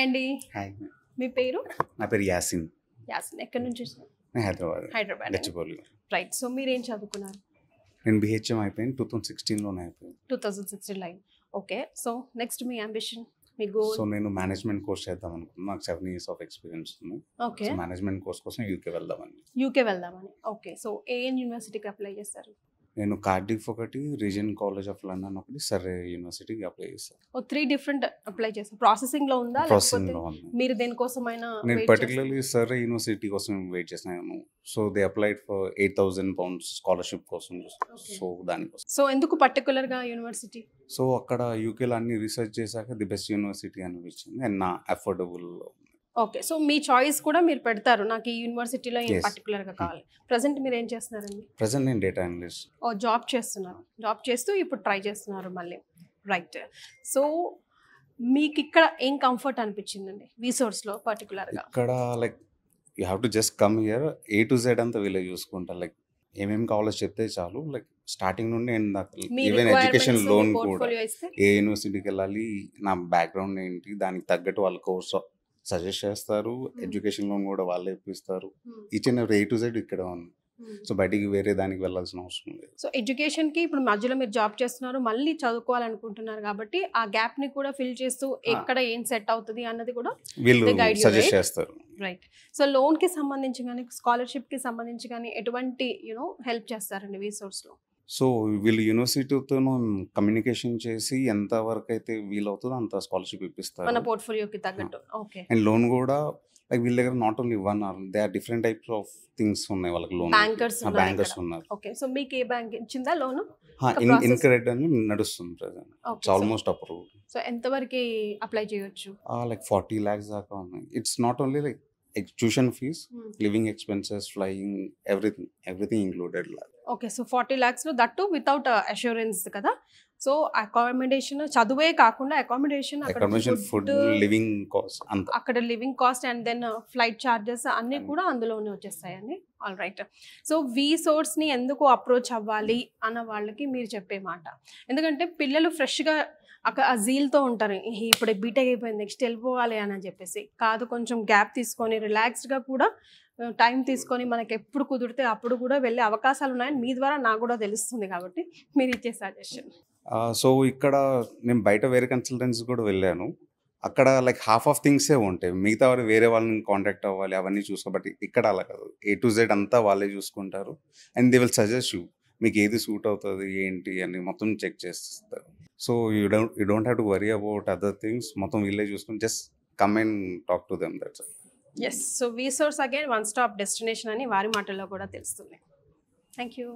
Hi అండి. Hi. మీ పేరు? నా పేరు యాసిన్. యాసిన్. ఎక్కడి నుంచి వచ్చారు? నేను హైదరాబాద్ హైదరాబాద్. గచ్చిబౌలి. రైట్. సో మీరేం చదువుకున్నారు? నేను బిహెచ్ఎం అయిపోయింది 2016లోనే అయిపోయింది. 2016 లైన్. ఓకే. సో నెక్స్ట్ మీ అంబిషన్, మీ గోల్? సో నేను మేనేజ్మెంట్ కోర్స్ చేద్దాం అనుకున్నాను. నాకు 7 years ఆఫ్ ఎక్స్పీరియన్స్ ఉంది. ఓకే. సో మేనేజ్మెంట్ కోర్స్ కోసం యూకే వెళ్దామని. యూకే వెళ్దామని. ఓకే. సో ఏఎన్ యూనివర్సిటీకి అప్లై చేస్తారు? నేను కార్డిఫ్ ఒకటి, రీజియన్ కాలేజ్ ఆఫ్ లండన్ ఒకటి, సర్రే యూనివర్సిటీకి అప్లై చేస్తాను. ఓ 3 డిఫరెంట్ అప్లై చేస్తారు. ప్రాసెసింగ్ లో ఉందా ప్రాసెసింగ్ లేకపోతే లో ఉంది. మీరు దేనికోసమైనా నేను వెయిట్ పర్టికులర్లీ సర్రే యూనివర్సిటీ కోసం వెయిట్ చేస్తున్నాను. So they applied for £8,000 scholarship కోసం. సో దానికోసం. సో ఎందుకు పర్టికులర్ గా యూనివర్సిటీ? సో అక్కడ యూకేలో అన్ని రీసెర్చ్ చేశాక ది బెస్ట్ యూనివర్సిటీ అనిపించింది అండ్ నా అఫోర్డబుల్. ఓకే. సో మీ చాయిస్ కూడా మీరు పెడతారు, నాకు ఈ యూనివర్సిటీలో ఏం Yes. పర్టికులర్ గా కావాలి. ప్రెసెంట్ మీరు ఏం చేస్తున్నారండి? ప్రెసెంట్ నేను డేటా అనలిస్ట్. ఓ జాబ్ చేస్తున్నారు. జాబ్ చేస్తూ ఇప్పుడు ట్రై చేస్తున్నారు మళ్ళీ. రైట్. సో మీకు ఇక్కడ ఏం కంఫర్ట్ అనిపించిందండి రీసోర్స్లో పర్టికులర్గా? ఇక్కడ like you have to just come here, A to Z అంతా వీళ్ళే చూసుకుంటారు. లైక్ ఏమేమి కావాలో చెప్తే చాలు. లైక్ స్టార్టింగ్ నుండి ఎండ్ దాకా మీ ఈవెన్ ఎడ్యుకేషన్ రిక్వైర్మెంట్స్, లోన్ మీ కూడా పోర్ట్ఫోలియో ఇస్తే ఏ యూనివర్సిటీకి వెళ్ళాలి, నా బ్యాక్గ్రౌండ్ ఏంటి, దానికి తగ్గట్టు వాళ్ళ కోర్స్ సజెస్ట్ చేస్తారు. ఎడ్యుకేషన్ లోన్ కూడా వాళ్ళే ఇప్పిస్తారు. Each and every A to Z ఇక్కడ ఉంది. సో బయటికి వేరే దానికి వెళ్ళాల్సిన అవసరం లేదు. సో ఎడ్యుకేషన్కి ఇప్పుడు మధ్యలో మీరు జాబ్ చేస్తున్నారు, మళ్ళీ చదువుకోవాలనుకుంటున్నారు కాబట్టి ఆ గ్యాప్ని కూడా ఫిల్ చేస్తూ ఎక్కడ ఏం సెట్ అవుతుంది అన్నది కూడా వీళ్ళు they guide you, suggest right? చేస్తారు. రైట్. సో లోన్కి సంబంధించి కానీ స్కాలర్షిప్కి సంబంధించి కానీ ఎటువంటి హెల్ప్ చేస్తారండి రీసోర్స్లో? సో వీళ్ళు యూనివర్సిటీతో కమ్యూనికేషన్ చేసి ఎంత వరకు అయితే వీలవుతుందో అంత స్కాలర్షిప్ మన ఇప్పిస్తారు. పోర్ట్ఫోలియోకి తగ్గట్టు. ఓకే. అండ్ లోన్ కూడా లైక్ వీళ్ళ దగ్గర not only one or they are different types of things ఉన్నాయి వాళ్ళకి లోన్. బ్యాంకర్స్ బ్యాంకర్స్ ఉన్నారు. ఓకే. సో మీకు ఏ బ్యాంక్ ఇచ్చిందా లోను? process. ఇన్క్రెడిట్ అని నడుస్తుంది present. Okay, it's almost approve. So ఎంతవరకు అప్లై చేయొచ్చు? లైక్ 40 lakhs దాకా ఉన్నాయి. It's not only like tuition fees, living expenses, flying, everything included. Okay. So 40 lakhs లో దట్టు వితౌట్ అష్యూరెన్స్ కదా. సో అకామిడేషన్, చదువే కాకుండా accommodation, accommodation, food, living cost అంతా. అక్కడ living cost and then flight charges అన్నీ కూడా అందులోనే వచ్చేస్తాయండి. All right. సో ని ఎందుకు అప్రోచ్ అవ్వాలి అన్న వాళ్ళకి మీరు చెప్పే మాట, ఎందుకంటే పిల్లలు ఫ్రెష్గా ఆ జీల్తో ఉంటారు, ఇప్పుడు బీటెక్ అయిపోయింది నెక్స్ట్ వెళ్ళిపోవాలి అని చెప్పేసి. కాదు, కొంచెం గ్యాప్ తీసుకొని రిలాక్స్డ్గా కూడా టైం తీసుకొని మనకి ఎప్పుడు కుదిరితే అప్పుడు కూడా వెళ్ళే అవకాశాలు ఉన్నాయని మీ ద్వారా నాకు కూడా తెలుస్తుంది కాబట్టి మీరు ఇచ్చే సజెషన్. సో ఇక్కడ నేను బయట వేరే కన్సల్టెన్సీ కూడా వెళ్ళాను. అక్కడ లైక్ హాఫ్ ఆఫ్ థింగ్సే ఉంటాయి, మిగతా వారు వేరే వాళ్ళని కాంటాక్ట్ అవ్వాలి, అవన్నీ చూసుకోబట్టి ఇక్కడ అలా కాదు. A to Z అంతా వాళ్ళే చూసుకుంటారు. And they will suggest you, మీకు ఏది సూట్ అవుతుంది ఏంటి అని మొత్తం చెక్ చేస్తారు. So you don't have to worry about other things. మొత్తం వీళ్ళే చూసుకుని just come and talk to them, that's it. Yes. So వీసోర్స్ అగైన్ వన్ స్టాప్ డెస్టినేషన్ అని వారి మాటల్లో కూడా తెలుస్తుంది. Thank you.